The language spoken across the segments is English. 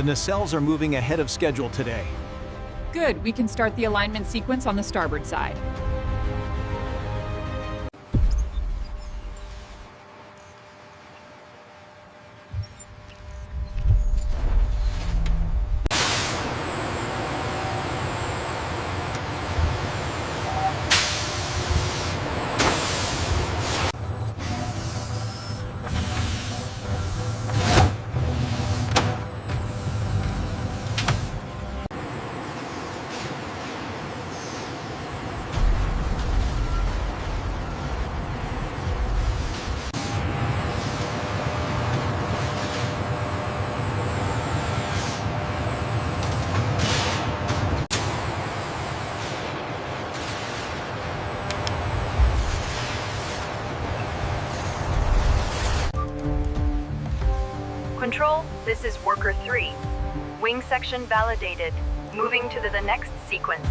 The nacelles are moving ahead of schedule today. Good, we can start the alignment sequence on the starboard side. Control, this is Worker 3. Wing section validated. Moving to the next sequence.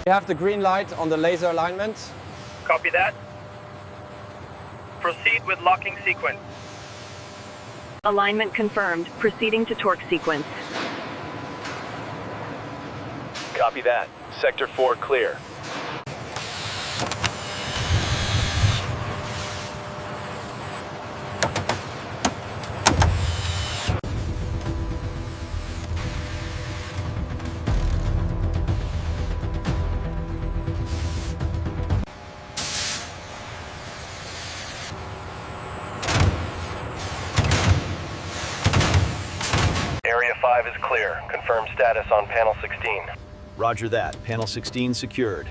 We have the green light on the laser alignment. Copy that. Proceed with locking sequence. Alignment confirmed. Proceeding to torque sequence. Copy that. Sector 4 clear. Area 5 is clear. Confirm status on panel 16. Roger that. Panel 16 secured.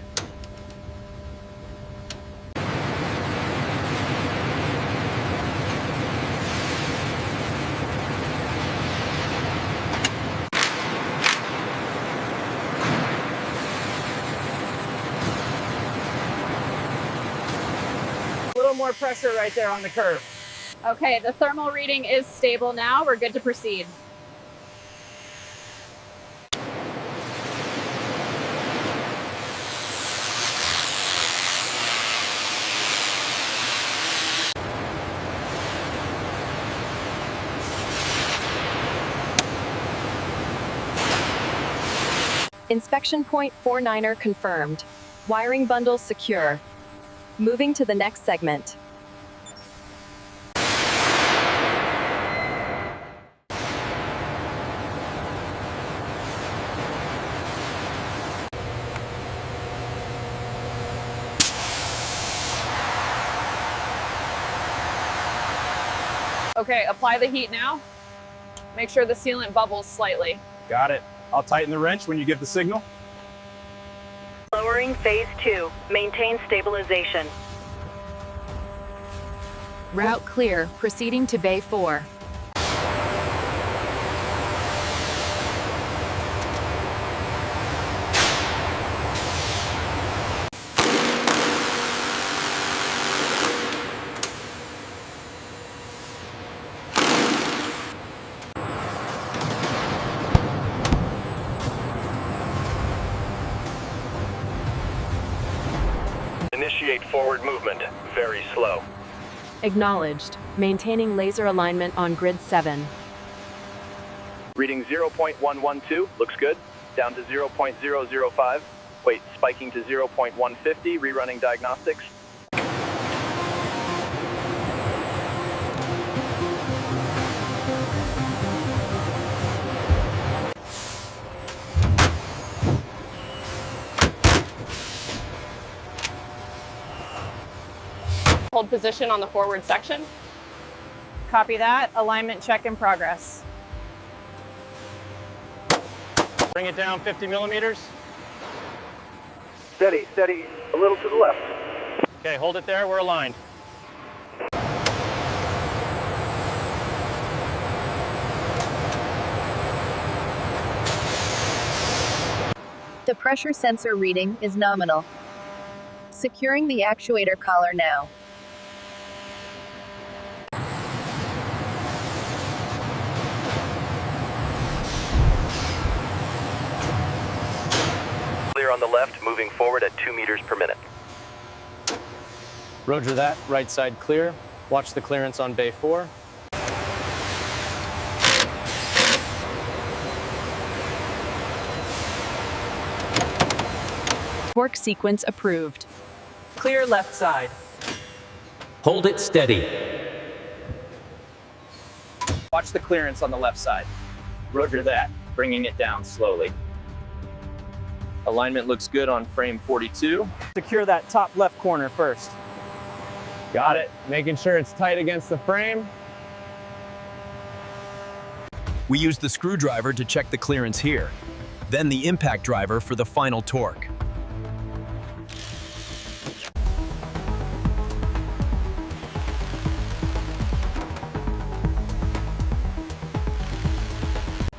A little more pressure right there on the curve. Okay, the thermal reading is stable now. We're good to proceed. Inspection point 49er confirmed. Wiring bundle secure. Moving to the next segment. Okay, apply the heat now. Make sure the sealant bubbles slightly. Got it. I'll tighten the wrench when you give the signal. Lowering phase 2. Maintain stabilization. Route clear. Proceeding to Bay 4. Initiate forward movement. Very slow. Acknowledged. Maintaining laser alignment on grid 7. Reading 0.112. Looks good. Down to 0.005. Wait, spiking to 0.150. Rerunning diagnostics. Hold position on the forward section. Copy that. Alignment check in progress. Bring it down 50 millimeters. Steady, steady. A little to the left. Okay, hold it there. We're aligned. The pressure sensor reading is nominal. Securing the actuator collar now. Clear on the left, moving forward at 2 meters per minute. Roger that, right side clear. Watch the clearance on bay 4. Torque sequence approved. Clear left side. Hold it steady. Watch the clearance on the left side. Roger that. Bringing it down slowly. Alignment looks good on frame 42. Secure that top left corner first. Got it. Making sure it's tight against the frame. We use the screwdriver to check the clearance here, then the impact driver for the final torque.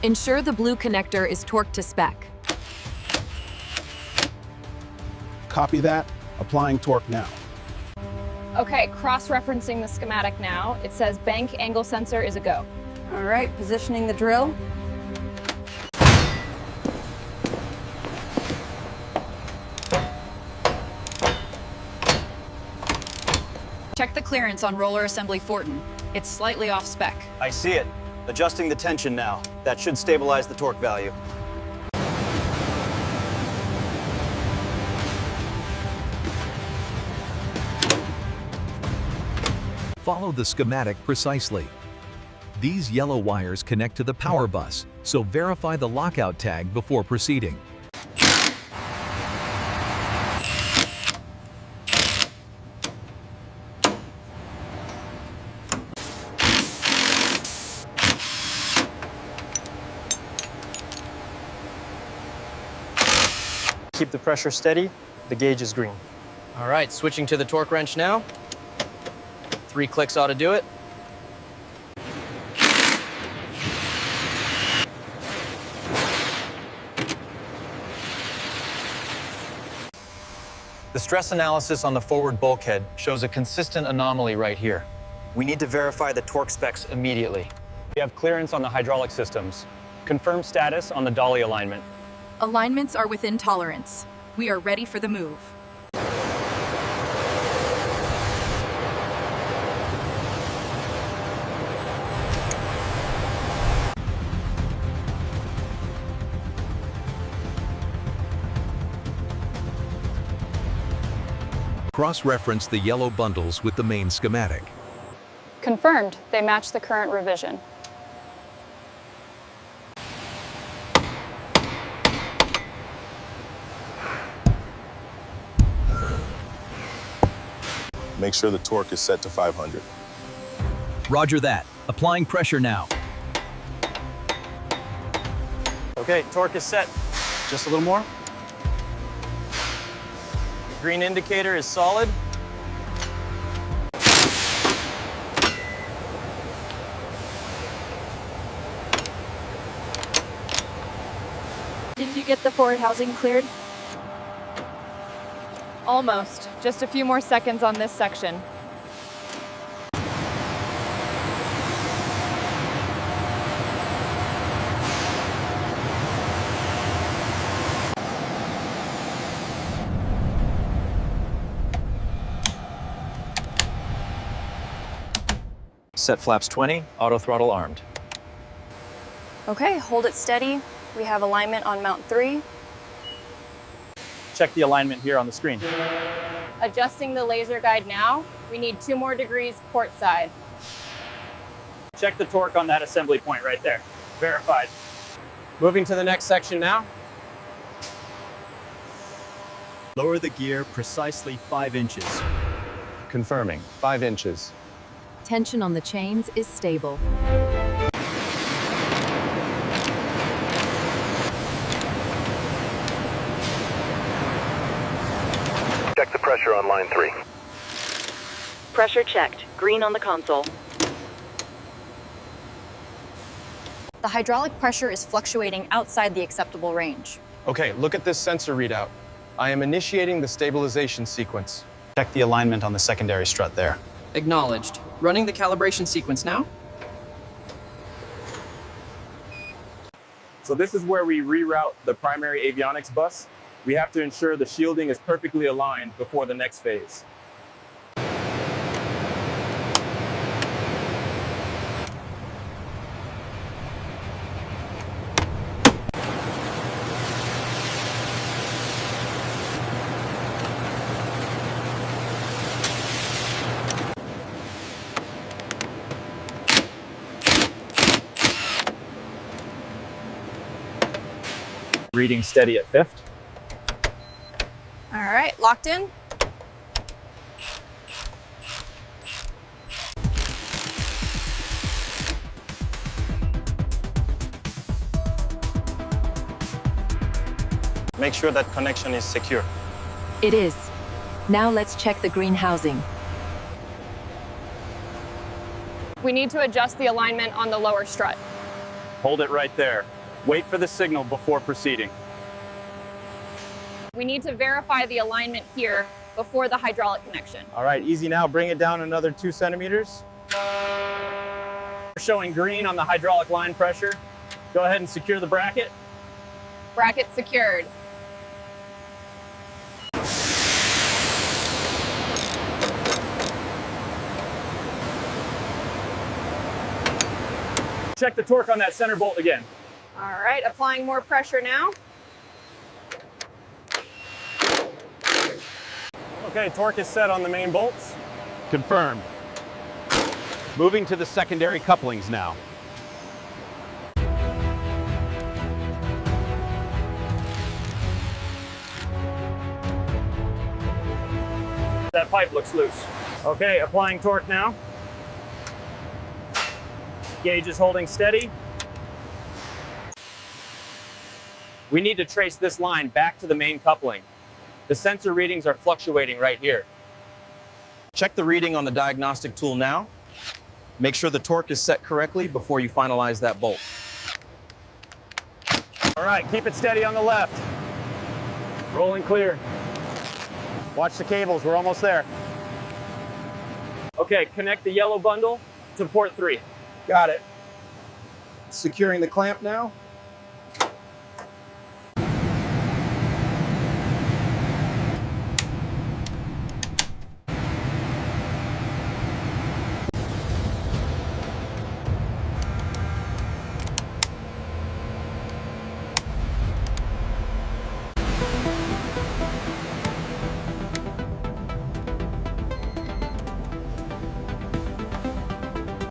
Ensure the blue connector is torqued to spec. Copy that. Applying torque now. Okay, cross-referencing the schematic now. It says bank angle sensor is a go. All right, positioning the drill. Check the clearance on roller assembly Fortin. It's slightly off spec. I see it. Adjusting the tension now. That should stabilize the torque value. Follow the schematic precisely. These yellow wires connect to the power bus, so verify the lockout tag before proceeding. Keep the pressure steady. The gauge is green. All right, switching to the torque wrench now. 3 clicks ought to do it. The stress analysis on the forward bulkhead shows a consistent anomaly right here. We need to verify the torque specs immediately. We have clearance on the hydraulic systems. Confirm status on the dolly alignment. Alignments are within tolerance. We are ready for the move. Cross-reference the yellow bundles with the main schematic. Confirmed. They match the current revision. Make sure the torque is set to 500. Roger that. Applying pressure now. Okay, torque is set. Just a little more. Green indicator is solid. Did you get the forward housing cleared? Almost. Just a few more seconds on this section. Set flaps 20, auto throttle armed. Okay, hold it steady. We have alignment on mount 3. Check the alignment here on the screen. Adjusting the laser guide now. We need 2 more degrees port side. Check the torque on that assembly point right there. Verified. Moving to the next section now. Lower the gear precisely 5 inches. Confirming, 5 inches. Tension on the chains is stable. Check the pressure on line 3. Pressure checked. Green on the console. The hydraulic pressure is fluctuating outside the acceptable range. Okay, look at this sensor readout. I am initiating the stabilization sequence. Check the alignment on the secondary strut there. Acknowledged. Running the calibration sequence now. So this is where we reroute the primary avionics bus. We have to ensure the shielding is perfectly aligned before the next phase. Reading steady at 5th. All right, locked in. Make sure that connection is secure. It is. Now let's check the green housing. We need to adjust the alignment on the lower strut. Hold it right there. Wait for the signal before proceeding. We need to verify the alignment here before the hydraulic connection. All right, easy now. Bring it down another 2 centimeters. We're showing green on the hydraulic line pressure. Go ahead and secure the bracket. Bracket secured. Check the torque on that center bolt again. All right, applying more pressure now. Okay, torque is set on the main bolts. Confirmed. Moving to the secondary couplings now. That pipe looks loose. Okay, applying torque now. Gauge is holding steady. We need to trace this line back to the main coupling. The sensor readings are fluctuating right here. Check the reading on the diagnostic tool now. Make sure the torque is set correctly before you finalize that bolt. All right, keep it steady on the left. Rolling clear. Watch the cables, we're almost there. Okay, connect the yellow bundle to port 3. Got it. Securing the clamp now.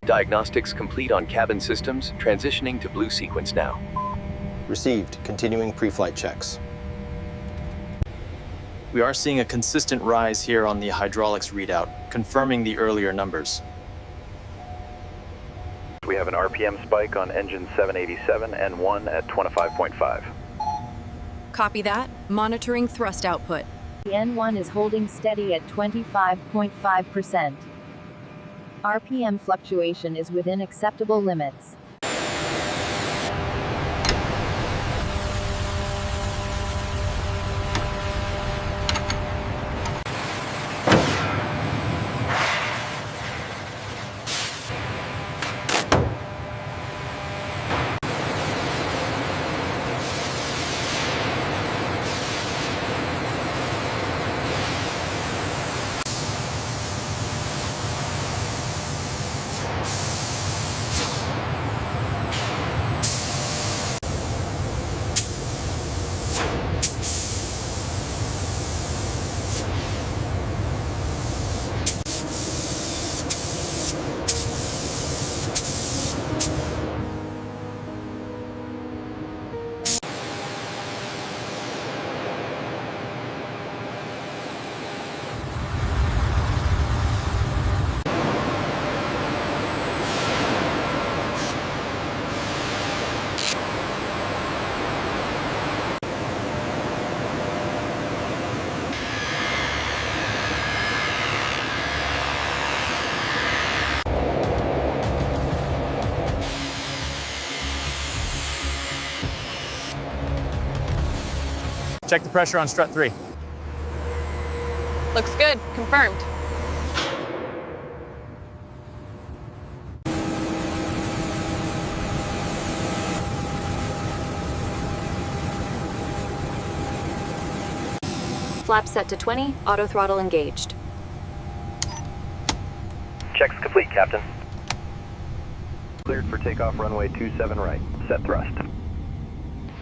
Diagnostics complete on cabin systems, transitioning to blue sequence now. Received. Continuing pre-flight checks. We are seeing a consistent rise here on the hydraulics readout, confirming the earlier numbers. We have an RPM spike on engine 787 and 1 at 25.5. Copy that. Monitoring thrust output. The N1 is holding steady at 25.5%. RPM fluctuation is within acceptable limits. Check the pressure on strut 3. Looks good. Confirmed. Flaps set to 20, auto throttle engaged. Checks complete, Captain. Cleared for takeoff runway 27 right. Set thrust.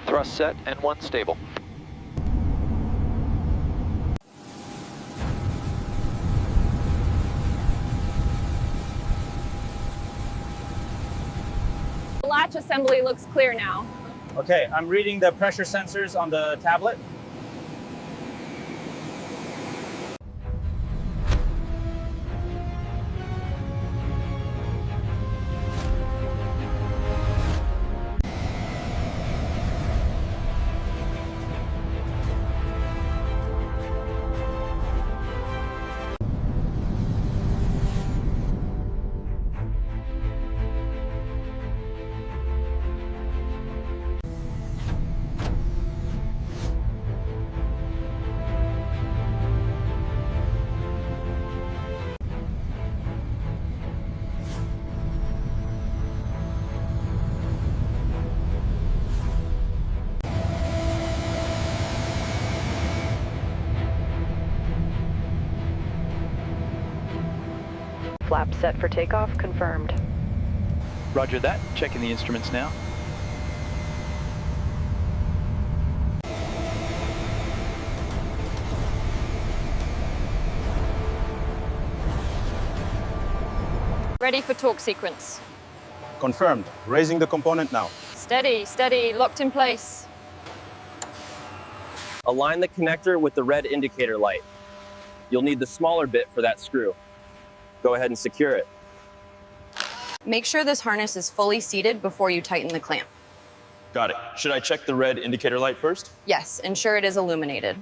Thrust set and 1 stable. The latch assembly looks clear now. Okay, I'm reading the pressure sensors on the tablet. Flap set for takeoff, confirmed. Roger that. Checking the instruments now. Ready for torque sequence. Confirmed. Raising the component now. Steady, steady, locked in place. Align the connector with the red indicator light. You'll need the smaller bit for that screw. Go ahead and secure it. Make sure this harness is fully seated before you tighten the clamp. Got it. Should I check the red indicator light first? Yes, ensure it is illuminated.